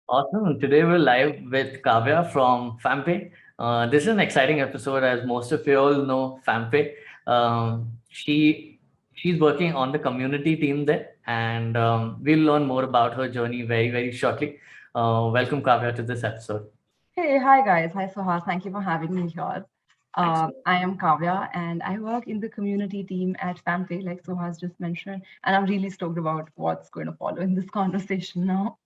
Awesome. Today we're live with Kavya from Fampay. This is an exciting episode, as most of you all know Fampay. She's working on the community team there, and we'll learn more about her journey very shortly. Welcome, Kavya, to this episode. Hey, hi guys. Hi Suhas. Thank you for having me here. Thanks. I am Kavya and I work in the community team at Fampay, like Suhas just mentioned. And I'm really stoked about what's going to follow in this conversation now.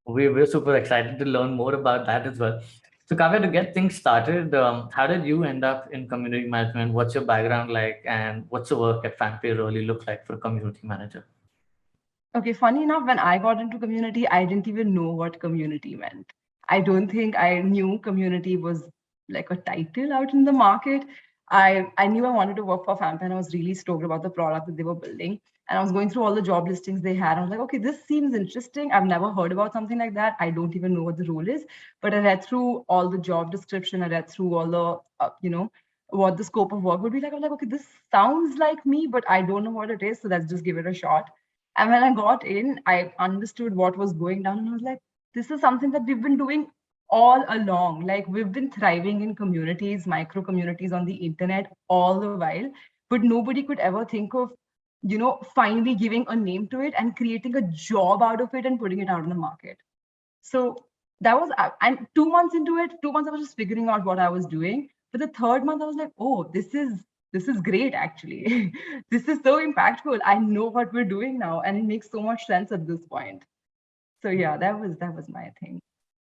We're super excited to learn more about that as well. So, Kavya, to get things started, how did you end up in community management? What's your background like, and what's the work at Fampay really look like for a community manager? Okay, funny enough, when I got into community, I didn't even know what community meant. I don't think I knew community was like a title out in the market. I knew I wanted to work for Fampay and I was really stoked about the product that they were building. And I was going through all the job listings they had. I was like, okay, this seems interesting. I've never heard about something like that. I don't even know what the role is. But I read through all the job description. I read through all the, what the scope of work would be like. I was like, okay, this sounds like me, but I don't know what it is. So let's just give it a shot. And when I got in, I understood what was going down. And I was like, this is something that we've been doing all along. Like we've been thriving in communities, micro communities on the internet all the while. But nobody could ever think of, finally giving a name to it and creating a job out of it and putting it out in the market. So that was, and 2 months into it, 2 months I was just figuring out what I was doing. But the third month I was like, oh, this is great actually. This is so impactful. I know what we're doing now, and it makes so much sense at this point. So yeah, that was my thing.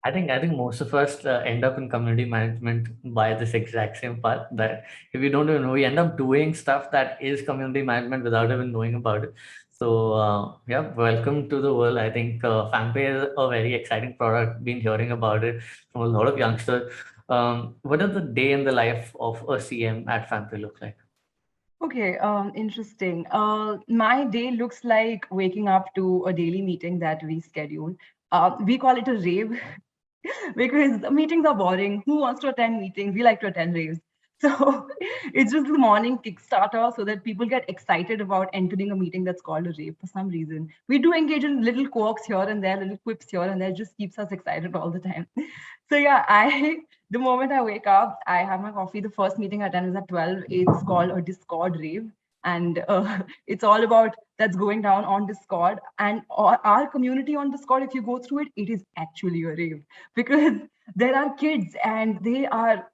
I think most of us end up in community management by this exact same path that if we don't even know, we end up doing stuff that is community management without even knowing about it. So yeah, welcome to the world. I think Fanpay is a very exciting product. Been hearing about it from a lot of youngsters. What does the day in the life of a CM at Fanpay look like? Okay, interesting. My day looks like waking up to a daily meeting that we schedule. We call it a rave because the meetings are boring. Who wants to attend meetings? We like to attend raves. So it's just the morning Kickstarter so that people get excited about entering a meeting that's called a rave for some reason. We do engage in little quirks here and there, little quips here and there, just keeps us excited all the time. So yeah, the moment I wake up, I have my coffee. The first meeting I attend is at 12. It's called a Discord rave. And it's all about that's going down on Discord. And our community on Discord, if you go through it, it is actually a rave because there are kids and there are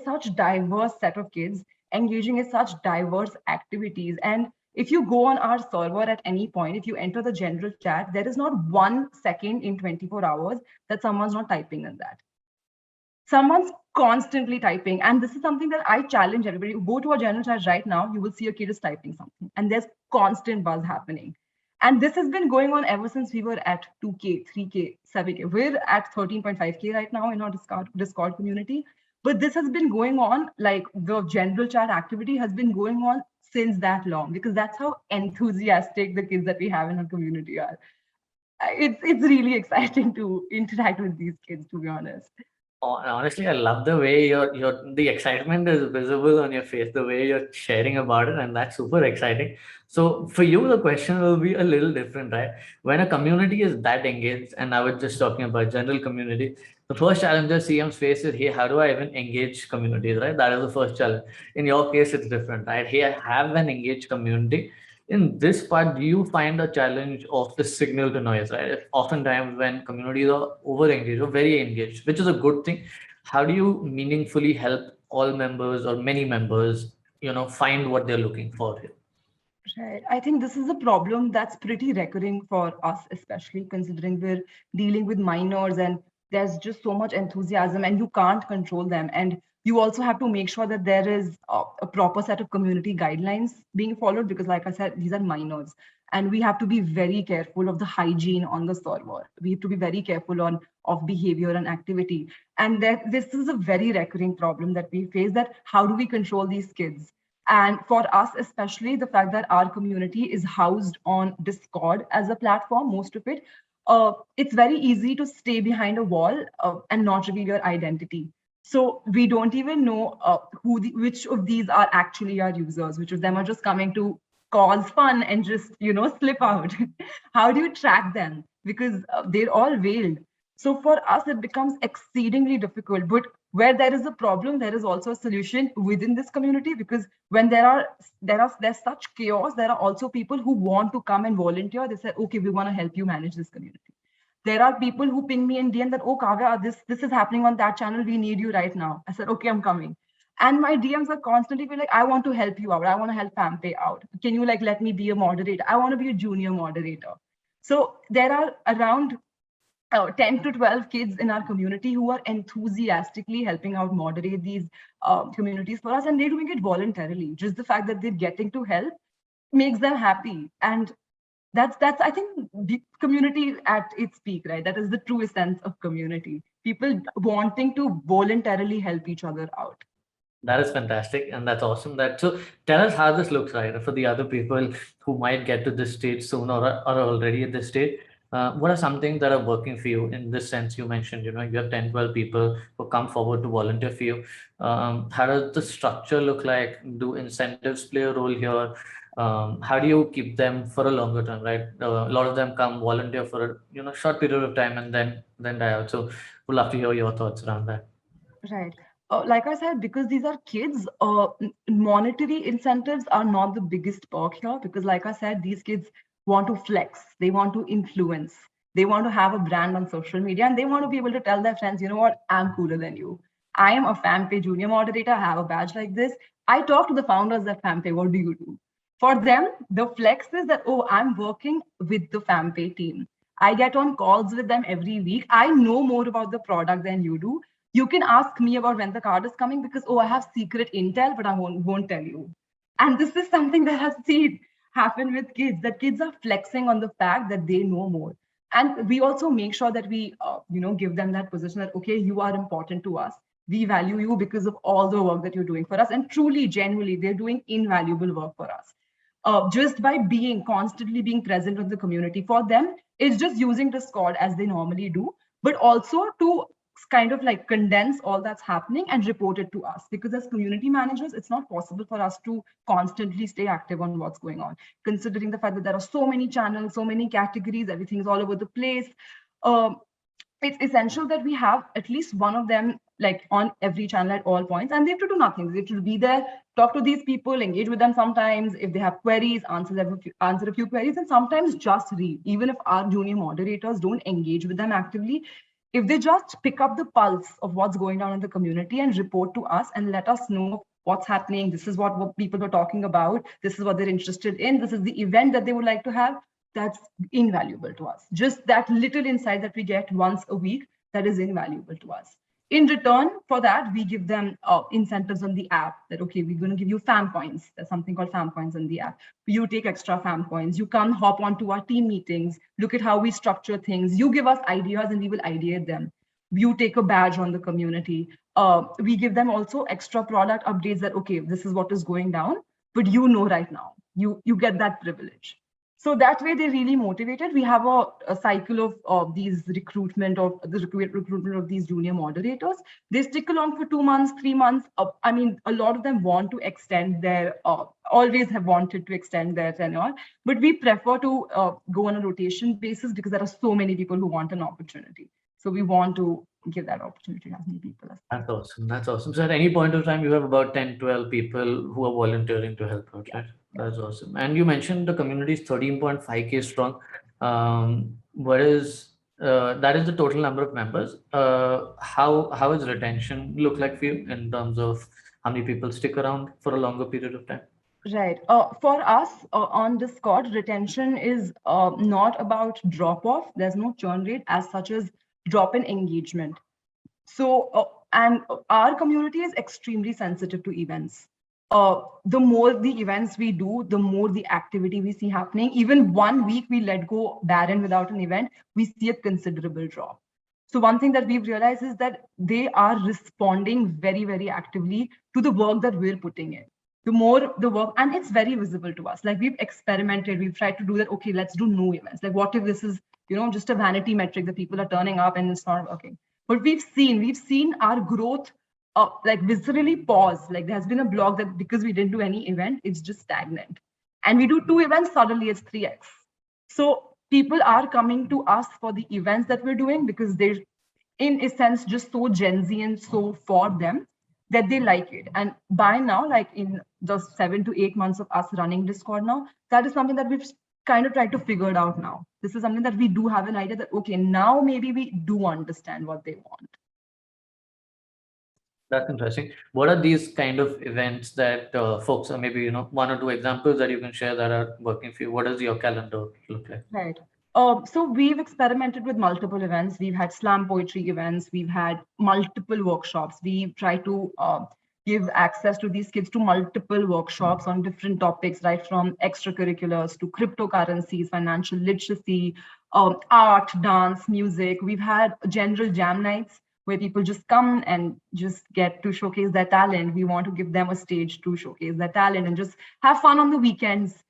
such diverse set of kids engaging in such diverse activities. And if you go on our server at any point, if you enter the general chat, there is not 1 second in 24 hours that someone's not typing in that. Someone's constantly typing. And this is something that I challenge everybody. Go to a general chat right now, you will see a kid is typing something. And there's constant buzz happening. And this has been going on ever since we were at 2K, 3K, 7K. We're at 13.5K right now in our Discord community. But this has been going on, like the general chat activity has been going on since that long, because that's how enthusiastic the kids that we have in our community are. It's really exciting to interact with these kids, to be honest. Honestly, I love the way the excitement is visible on your face, the way you're sharing about it, and that's super exciting. So for you, the question will be a little different, right? When a community is that engaged, and I was just talking about general community, the first challenge that CMs face is, hey, how do I even engage communities, right? That is the first challenge. In your case, it's different, right? Hey, I have an engaged community. In this part, do you find a challenge of the signal to noise, right? If oftentimes when communities are over engaged or very engaged, which is a good thing, how do you meaningfully help all members or many members, find what they're looking for here? Right. I think this is a problem that's pretty recurring for us, especially considering we're dealing with minors and there's just so much enthusiasm and you can't control them. And you also have to make sure that there is a proper set of community guidelines being followed because, like I said, these are minors. And we have to be very careful of the hygiene on the server. We have to be very careful of behavior and activity. And that this is a very recurring problem that we face, that how do we control these kids? And for us, especially the fact that our community is housed on Discord as a platform, most of it, it's very easy to stay behind a wall and not reveal your identity. So we don't even know which of these are actually our users, which of them are just coming to cause fun and just slip out. How do you track them? Because they're all veiled. So for us, it becomes exceedingly difficult. But where there is a problem, there is also a solution within this community, because when there's such chaos, there are also people who want to come and volunteer. They say, okay, we want to help you manage this community. There are people who ping me in DM that, oh, Kavya, this is happening on that channel. We need you right now. I said, okay, I'm coming. And my DMs are constantly be like, I want to help you out. I want to help Fampay out. Can you like let me be a moderator? I want to be a junior moderator. So there are around 10 to 12 kids in our community who are enthusiastically helping out moderate these communities for us, and they're doing it voluntarily. Just the fact that they're getting to help makes them happy. And that's I think the community at its peak, right? That is the true essence of community. People wanting to voluntarily help each other out. That is fantastic, and that's awesome. That so tell us how this looks, right, for the other people who might get to this stage soon or are already at this stage. What are some things that are working for you in this sense? You mentioned, you have 10, 12 people who come forward to volunteer for you. How does the structure look like? Do incentives play a role here? How do you keep them for a longer term, right? A lot of them come volunteer for a short period of time and then die out. So we'd love to hear your thoughts around that. Right. Like I said, because these are kids, monetary incentives are not the biggest perk here. Because, like I said, these kids want to flex, they want to influence, they want to have a brand on social media, and they want to be able to tell their friends, you know what, I'm cooler than you. I am a Fampay junior moderator, I have a badge like this. I talk to the founders at Fampay, what do you do? For them, the flex is that, oh, I'm working with the Fampay team. I get on calls with them every week. I know more about the product than you do. You can ask me about when the card is coming because, oh, I have secret intel, but I won't tell you. And this is something that I've seen happen with kids, that kids are flexing on the fact that they know more. And we also make sure that we, give them that position that, okay, you are important to us. We value you because of all the work that you're doing for us. And truly, genuinely, they're doing invaluable work for us. Just by being constantly being present in the community for them, it's just using Discord as they normally do, but also to kind of like condense all that's happening and report it to us, because as community managers it's not possible for us to constantly stay active on what's going on, considering the fact that there are so many channels, so many categories, everything's all over the place. um, it's essential that we have at least one of them like on every channel at all points, and they have to do nothing. They have to be there, talk to these people, engage with them sometimes. If they have queries, answer a few queries, and sometimes just read. Even if our junior moderators don't engage with them actively, if they just pick up the pulse of what's going on in the community and report to us and let us know what's happening, this is what people were talking about, this is what they're interested in, this is the event that they would like to have, that's invaluable to us. Just that little insight that we get once a week, that is invaluable to us. In return for that, we give them incentives on the app that, okay, we're going to give you fam points. There's something called fam points in the app. You take extra fam points. You come hop onto our team meetings, look at how we structure things. You give us ideas and we will ideate them. You take a badge on the community. We give them also extra product updates that, okay, this is what is going down, but right now. You get that privilege. So that way they're really motivated. We have a cycle of these recruitment of these junior moderators. They stick along for 2 months, 3 months. I mean, a lot of them want to extend their, always have wanted to extend their tenure, but we prefer to go on a rotation basis because there are so many people who want an opportunity. So we want to give that opportunity to as many people as That's possible. awesome. That's awesome. So at any point of time, you have about 10, 12 people who are volunteering to help out, Yeah. right? Yeah. That's awesome. And you mentioned the community is 13.5K strong. What is that is the total number of members. How is retention look like for you in terms of how many people stick around for a longer period of time? Right. For us on Discord, retention is not about drop off. There's no churn rate as such as drop in engagement. So, and our community is extremely sensitive to events. The more the events we do, the more the activity we see happening. Even 1 week we let go barren without an event, we see a considerable drop. So one thing that we've realized is that they are responding very, very actively to the work that we're putting in. The more the work, and it's very visible to us. Like we've experimented, we've tried to do that. Okay, let's do no events. Like what if this is, just a vanity metric that people are turning up and it's not working? But we've seen our growth like viscerally pause. Like there has been a blog that because we didn't do any event, it's just stagnant. And we do 2 events, suddenly it's 3x. So people are coming to us for the events that we're doing because they're, in a sense, just so Gen Z and so for them that they like it. And by now, like in just 7 to 8 months of us running Discord now, that is something that we've kind of tried to figure it out now. This is something that we do have an idea that, okay, now maybe we do understand what they want. That's interesting. What are these kind of events that folks, or maybe, one or two examples that you can share that are working for you? What does your calendar look like? Right. So we've experimented with multiple events. We've had slam poetry events. We've had multiple workshops. We try to give access to these kids to multiple workshops on different topics, right from extracurriculars to cryptocurrencies, financial literacy, art, dance, music. We've had general jam nights where people just come and just get to showcase their talent. We want to give them a stage to showcase their talent and just have fun on the weekends.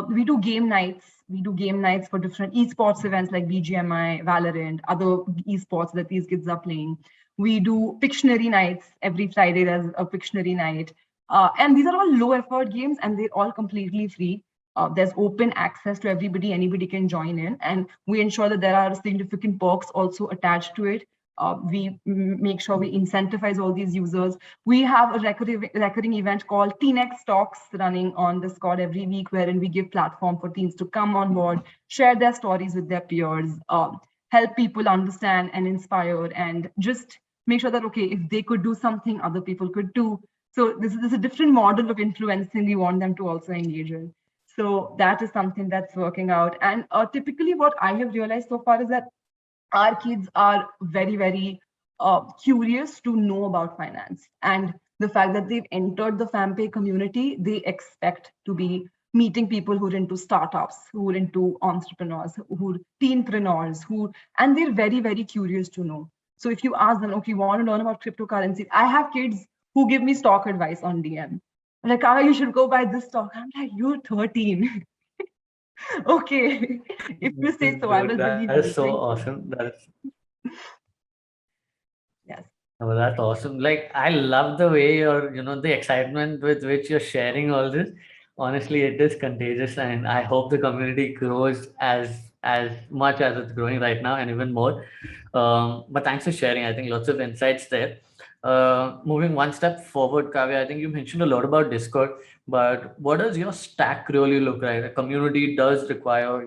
We do game nights. We do game nights for different esports events like BGMI, Valorant, other esports that these kids are playing. We do Pictionary nights. Every Friday there's a Pictionary night. And these are all low effort games and they're all completely free. There's open access to everybody. Anybody can join in. And we ensure that there are significant perks also attached to it. We make sure we incentivize all these users. We have a recurring event called TeenX Talks running on Discord every week, wherein we give platform for teens to come on board, share their stories with their peers, help people understand and inspire, and just make sure that, okay, if they could do something, other people could do. So this is a different model of influencing we want them to also engage in. So that is something that's working out. And typically what I have realized so far is that our kids are very, very curious to know about finance. And the fact that they've entered the Fampay community, they expect to be meeting people who are into startups, who are into entrepreneurs, who are teenpreneurs, and they're very, very curious to know. So if you ask them, okay, you want to learn about cryptocurrencies? I have kids who give me stock advice on DM. Like, Kaavyya, you should go buy this stock. I'm like, you're 13. Okay, if you say so, I will Dude, believe that you. is so Thank you. awesome. Yes. Oh, that's awesome. Like, I love the way the excitement with which you're sharing all this. Honestly, it is contagious, and I hope the community grows as much as it's growing right now, and even more. But thanks for sharing. I think lots of insights there. Moving one step forward, Kavya, I think you mentioned a lot about Discord, but what does your stack really look like? A community does require,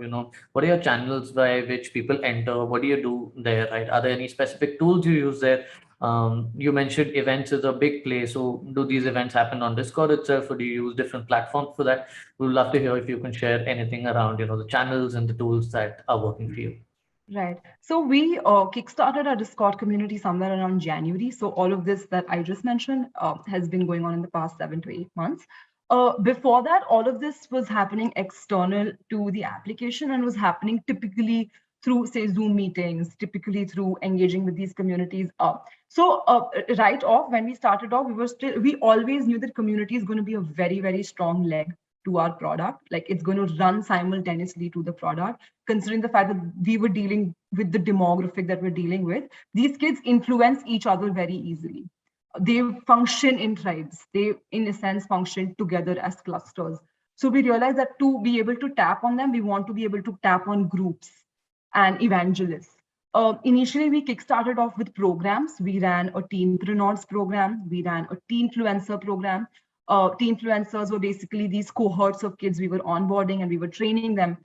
what are your channels by which people enter? What do you do there, right? Are there any specific tools you use there? You mentioned events is a big play. So, do these events happen on Discord itself, or do you use different platforms for that? We'd love to hear if you can share anything around, the channels and the tools that are working for you. Right. So we kickstarted our Discord community somewhere around January. So all of this that I just mentioned has been going on in the past 7 to 8 months. Before that, all of this was happening external to the application and was happening typically through, say, Zoom meetings, typically through engaging with these communities. Right off, when we started off, we always knew that community is going to be a very, very strong leg to our product. Like it's going to run simultaneously to the product, considering the fact that we were dealing with the demographic that we're dealing with. These kids influence each other very easily. They function in tribes. They, in a sense, function together as clusters. So we realized that to be able to tap on them, we want to be able to tap on groups and evangelists. Initially, we kickstarted off with programs. We ran a teenpreneurs program. We ran a teenfluencer program. Teenfluencers were basically these cohorts of kids we were onboarding and we were training them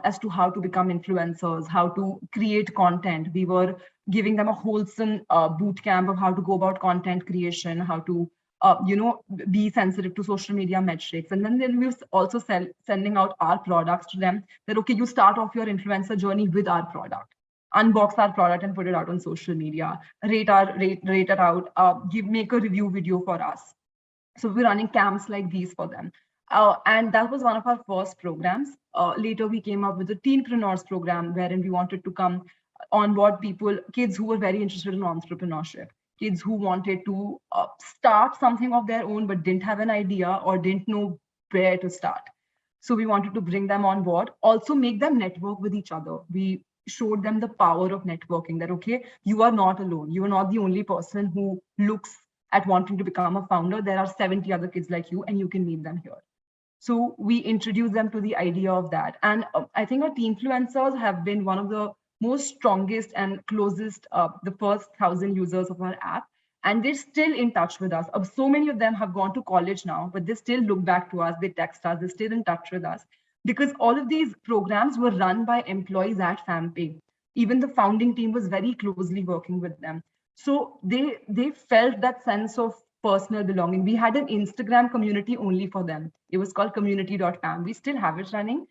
as to how to become influencers, how to create content. We were giving them a wholesome boot camp of how to go about content creation, how to be sensitive to social media metrics. And then we were also sending out our products to them that, okay, you start off your influencer journey with our product, unbox our product and put it out on social media, rate it out, make a review video for us. So we're running camps like these for them. And that was one of our first programs. Later, we came up with the Teenpreneurs program, wherein we wanted to come on board kids who were very interested in entrepreneurship, kids who wanted to start something of their own, but didn't have an idea or didn't know where to start. So we wanted to bring them on board, also make them network with each other. We showed them the power of networking, that, okay, you are not alone. You are not the only person who looks at wanting to become a founder. There are 70 other kids like you, and you can meet them here. So we introduce them to the idea of that. And I think our teen influencers have been one of the most strongest and closest, the first 1,000 users of our app. And they're still in touch with us. So many of them have gone to college now, but they still look back to us, they text us, they're still in touch with us. Because all of these programs were run by employees at Fampay. Even the founding team was very closely working with them. So they felt that sense of personal belonging. We had an Instagram community only for them. It was called community.fam. We still have it running.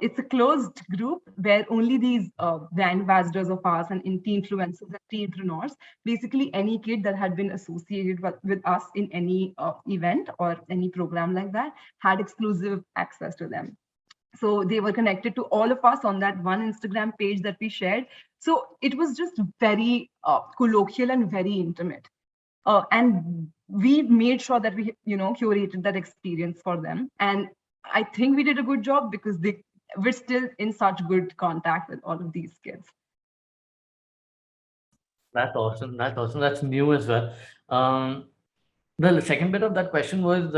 It's a closed group where only these brand ambassadors of ours and teen influencers and teen entrepreneurs, basically any kid that had been associated with us in any event or any program like that, had exclusive access to them. So they were connected to all of us on that one Instagram page that we shared. So it was just very colloquial and very intimate. And we made sure that we, curated that experience for them. And I think we did a good job because we're still in such good contact with all of these kids. That's awesome. That's awesome. That's new as well. Um, the second bit of that question was,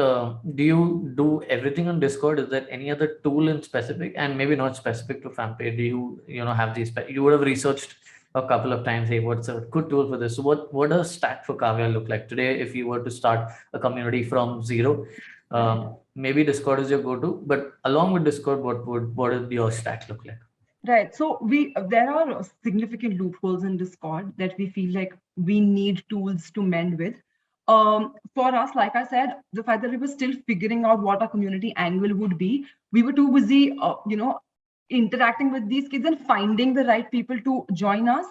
do you do everything on Discord? Is there any other tool in specific, and maybe not specific to Fampay? Do you have these? You would have researched a couple of times. Hey, what's a good tool for this? So what does Stack for Kavya look like today? If you were to start a community from zero, maybe Discord is your go-to. But along with Discord, what does your stack look like? Right. So there are significant loopholes in Discord that we feel like we need tools to mend with. For us, like I said, the fact that we were still figuring out what our community angle would be, we were too busy, interacting with these kids and finding the right people to join us.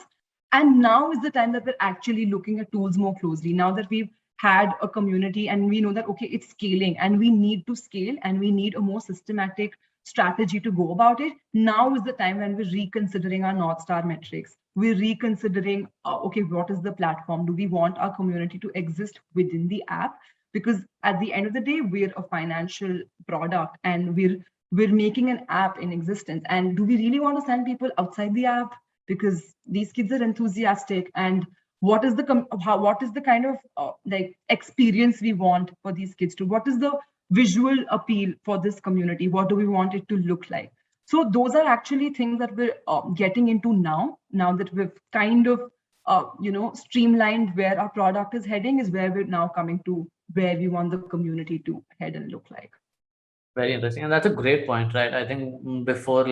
And now is the time that we're actually looking at tools more closely. Now that we've had a community and we know that, okay, it's scaling and we need to scale and we need a more systematic strategy to go about it. Now is the time when we're reconsidering our North Star metrics. We're reconsidering, okay, what is the platform? Do we want our community to exist within the app? Because at the end of the day, we're a financial product and we're making an app in existence. And do we really want to send people outside the app? Because these kids are enthusiastic, and what is the kind of like experience we want for these kids to? What is the visual appeal for this community? What do we want it to look like? So those are actually things that we're getting into now that we've kind of streamlined where our product is heading, is where we're now coming to where we want the community to head and look like. Very interesting, and that's a great point, right? I think before,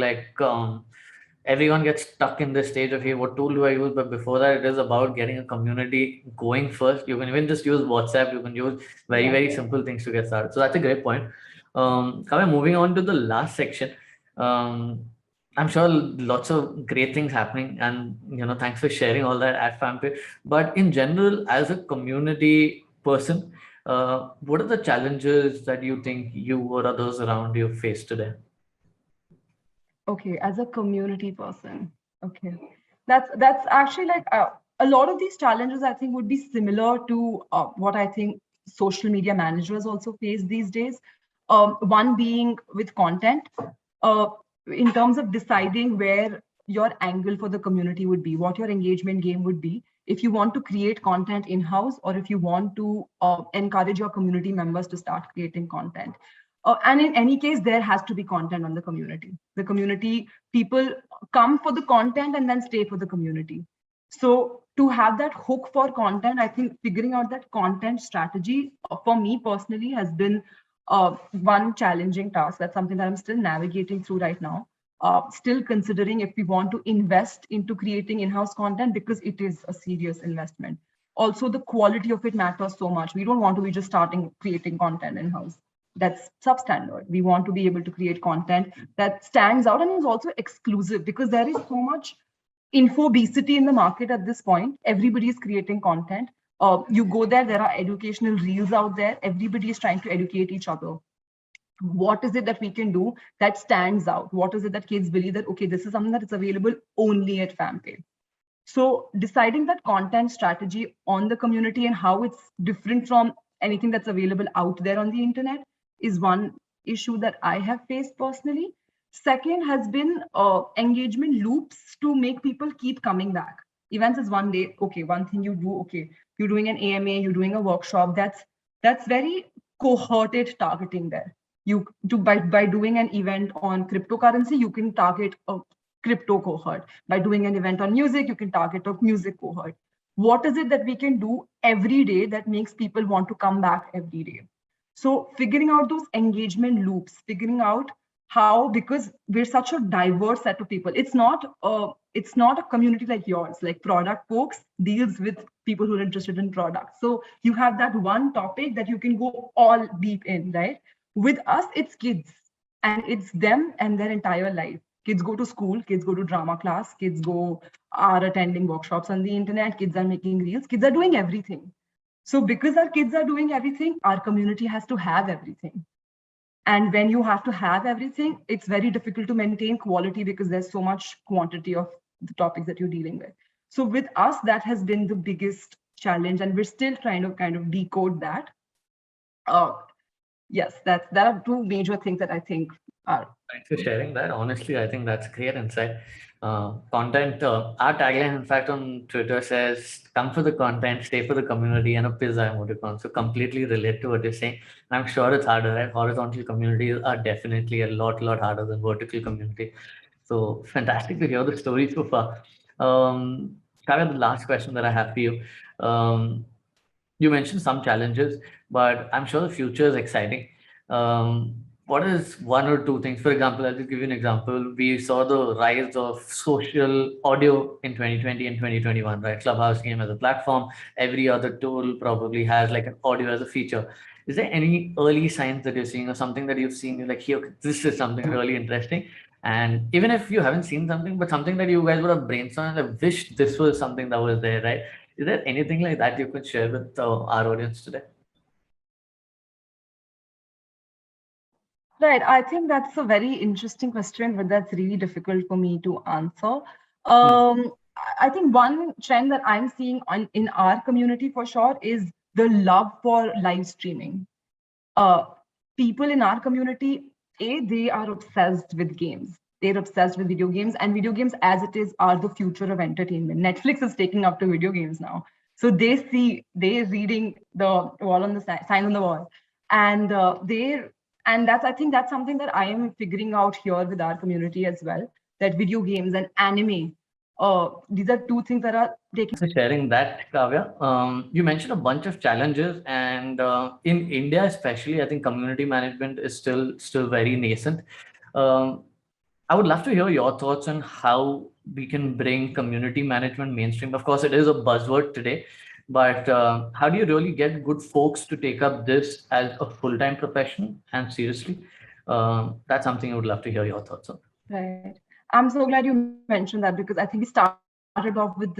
everyone gets stuck in this stage of, hey, what tool do I use? But before that, it is about getting a community going first. You can even just use WhatsApp. You can use very simple things to get started. So that's a great point. Kavya, moving on to the last section. I'm sure lots of great things happening, and thanks for sharing all that at Fampay. But in general, as a community person, what are the challenges that you think you or others around you face today? Okay, as a community person, okay, that's actually like a lot of these challenges I think would be similar to what I think social media managers also face these days. One being with content, uh, in terms of deciding where your angle for the community would be, what your engagement game would be, if you want to create content in-house or if you want to encourage your community members to start creating content. And in any case, there has to be content on the community. The community people come for the content and then stay for the community. So to have that hook for content, I think figuring out that content strategy for me personally has been one challenging task. That's something that I'm still navigating through right now. Still considering if we want to invest into creating in-house content, because it is a serious investment. Also, the quality of it matters so much. We don't want to be just starting creating content in-house. That's substandard. We want to be able to create content that stands out and is also exclusive, because there is so much infobesity in the market at this point. Everybody is creating content. You go there are educational reels out there. Everybody is trying to educate each other. What is it that we can do that stands out? What is it that kids believe that, okay, this is something that is available only at Fampay? So deciding that content strategy on the community and how it's different from anything that's available out there on the internet is one issue that I have faced personally. Second has been engagement loops to make people keep coming back. Events is one day, okay, one thing you do, okay, you're doing an AMA, you're doing a workshop. That's very cohorted targeting there. By doing an event on cryptocurrency, you can target a crypto cohort. By doing an event on music, you can target a music cohort. What is it that we can do every day that makes people want to come back every day? So figuring out those engagement loops, figuring out how, because we're such a diverse set of people. It's not a community like yours. Like product folks deals with people who are interested in products. So you have that one topic that you can go all deep in, right? With us, it's kids, and it's them and their entire life. Kids go to school, kids go to drama class, kids are attending workshops on the internet, kids are making reels, kids are doing everything. So because our kids are doing everything, our community has to have everything. And when you have to have everything, it's very difficult to maintain quality because there's so much quantity of the topics that you're dealing with. So with us, that has been the biggest challenge, and we're still trying to kind of decode that. Uh, yes, that are two major things that I think are. Thanks for sharing that. Honestly, I think that's great insight. Content, our tagline, in fact, on Twitter says, come for the content, stay for the community, and a pizza emoticon. So completely relate to what you're saying. And I'm sure it's harder, right? Horizontal communities are definitely a lot harder than vertical community. So fantastic to hear the story so far. Kavya, the last question that I have for you. Um, you mentioned some challenges, but I'm sure the future is exciting. What is one or two things? For example, I'll just give you an example. We saw the rise of social audio in 2020 and 2021, right? Clubhouse came as a platform. Every other tool probably has like an audio as a feature. Is there any early signs that you're seeing or something that you've seen? You're like, here, okay, this is something really interesting. And even if you haven't seen something, but something that you guys would have brainstormed, I wish this was something that was there, right? Is there anything like that you could share with our audience today? Right. I think that's a very interesting question, but that's really difficult for me to answer. Hmm. I think one trend that I'm seeing in our community for sure is the love for live streaming. uh, People in our community, they are obsessed with games. They're obsessed with video games, and video games, as it is, are the future of entertainment. Netflix is taking up to video games now. So they're reading the wall on the sign on the wall, and I think that's something that I am figuring out here with our community as well. That video games and anime, these are two things that are taking. For sharing that, Kavya. You mentioned a bunch of challenges, and in India, especially, I think community management is still very nascent. Um, I would love to hear your thoughts on how we can bring community management mainstream. Of course, it is a buzzword today, but how do you really get good folks to take up this as a full-time profession and seriously? That's something I would love to hear your thoughts on. Right. I'm so glad you mentioned that, because I think we started off with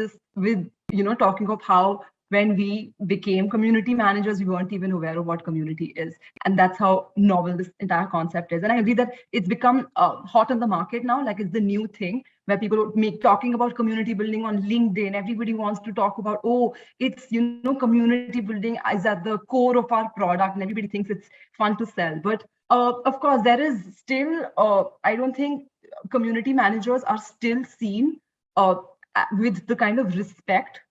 talking of how when we became community managers, we weren't even aware of what community is. And that's how novel this entire concept is. And I agree that it's become hot on the market now. Like it's the new thing where people make talking about community building on LinkedIn. Everybody wants to talk about, oh, it's, community building is at the core of our product. And everybody thinks it's fun to sell. But of course, there is still, I don't think community managers are still seen uh, with the kind of respect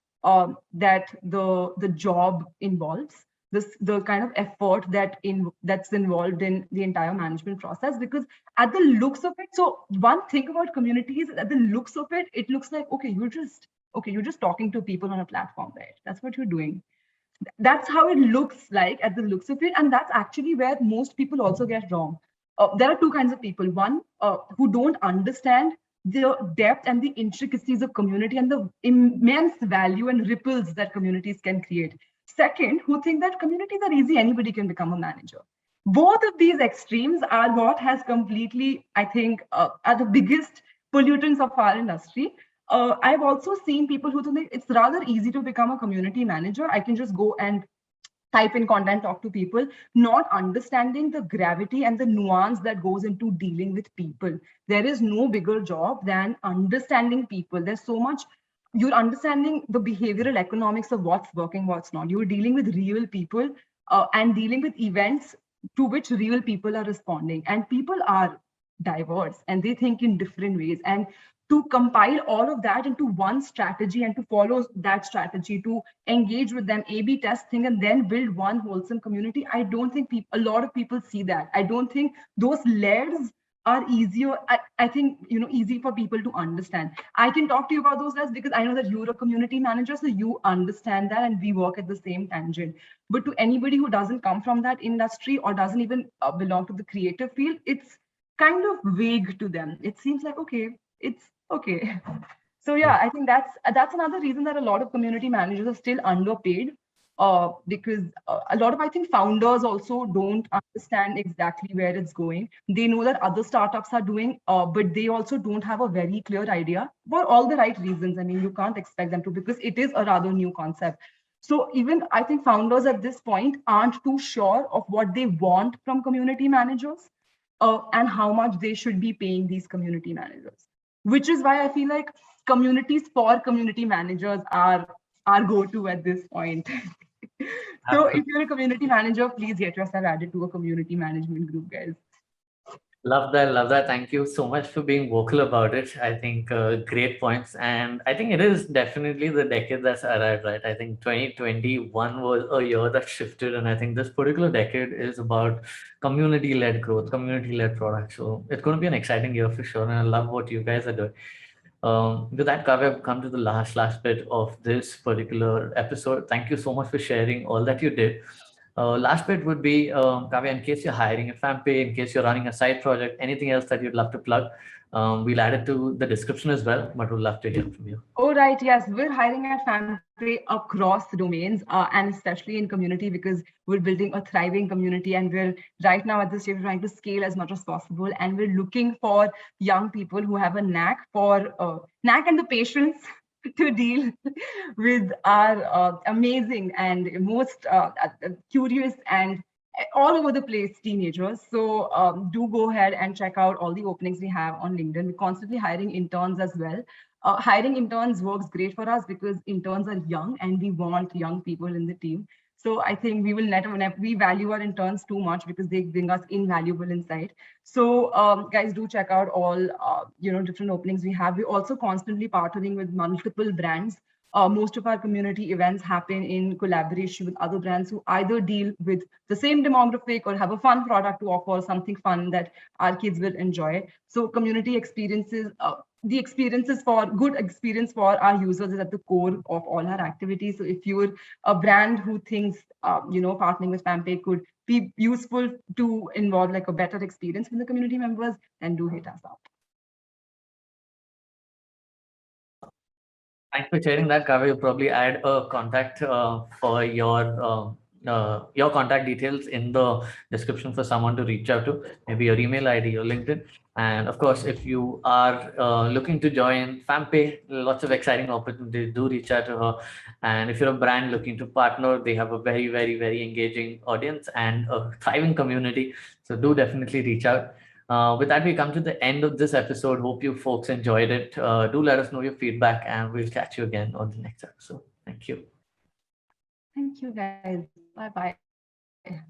that the job involves. The kind of effort that's involved in the entire management process. Because at the looks of it, so one thing about communities, at the looks of it, it looks like, you're just talking to people on a platform, right? That's what you're doing. That's how it looks like at the looks of it, and that's actually where most people also get wrong. There are two kinds of people. One, who don't understand the depth and the intricacies of community and the immense value and ripples that communities can create. Second, who think that communities are easy, anybody can become a manager. Both of these extremes are what has completely, I think, are the biggest pollutants of our industry. I've also seen people who think it's rather easy to become a community manager. I can just go and type in content, talk to people, not understanding the gravity and the nuance that goes into dealing with people. There is no bigger job than understanding people. There's so much. You're understanding the behavioral economics of what's working, what's not. You're dealing with real people and dealing with events to which real people are responding. And people are diverse and they think in different ways. And to compile all of that into one strategy and to follow that strategy, to engage with them, A/B test thing, and then build one wholesome community. I don't think a lot of people see that. I don't think those layers are easier. I think, easy for people to understand. I can talk to you about those layers because I know that you're a community manager, so you understand that, and we work at the same tangent. But to anybody who doesn't come from that industry or doesn't even belong to the creative field, it's kind of vague to them. It seems like, okay, it's okay. So yeah, I think that's another reason that a lot of community managers are still underpaid, because a lot of, I think, founders also don't understand exactly where it's going. They know that other startups are doing, but they also don't have a very clear idea for all the right reasons. I mean, you can't expect them to, because it is a rather new concept. So even I think founders at this point aren't too sure of what they want from community managers, and how much they should be paying these community managers. Which is why I feel like communities for community managers are our go-to at this point. So if you're a community manager, please get yourself added to a community management group, guys. Love that, love that. Thank you so much for being vocal about it. I think great points, and I think it is definitely the decade that's arrived, right? I think 2021 was a year that shifted, and I think this particular decade is about community-led growth, community-led products. So it's going to be an exciting year for sure, and I love what you guys are doing. With that, Kavya, I've come to the last bit of this particular episode. Thank you so much for sharing all that you did. Last bit would be, Kavya, in case you're hiring a Fampay, in case you're running a side project, anything else that you'd love to plug, we'll add it to the description as well, but we'd love to hear from you. Oh, right. Yes, we're hiring at Fampay across domains, and especially in community, because we're building a thriving community, and we're right now at this stage trying to scale as much as possible. And we're looking for young people who have a knack and the patience to deal with our amazing and most curious and all over the place teenagers. So do go ahead and check out all the openings we have on LinkedIn. We're constantly hiring interns as well. Hiring interns works great for us because interns are young and we want young people in the team. So I think we will never we value our interns too much because they bring us invaluable insight. So guys, do check out all different openings we have. We're also constantly partnering with multiple brands. Most of our community events happen in collaboration with other brands who either deal with the same demographic or have a fun product to offer, something fun that our kids will enjoy. So community experiences, the experiences for good experience for our users is at the core of all our activities. So if you're a brand who thinks, partnering with Fampay could be useful to involve like a better experience with the community members, then do hit us up. Thanks for sharing that, Kavya. You'll probably add a contact for your contact details in the description for someone to reach out to, maybe your email ID, your LinkedIn. And of course, if you are looking to join Fampay, lots of exciting opportunities, do reach out to her. And if you're a brand looking to partner, they have a very, very, very engaging audience and a thriving community. So do definitely reach out. With that, we come to the end of this episode. Hope you folks enjoyed it. Do let us know your feedback, and we'll catch you again on the next episode. Thank you. Thank you, guys. Bye bye.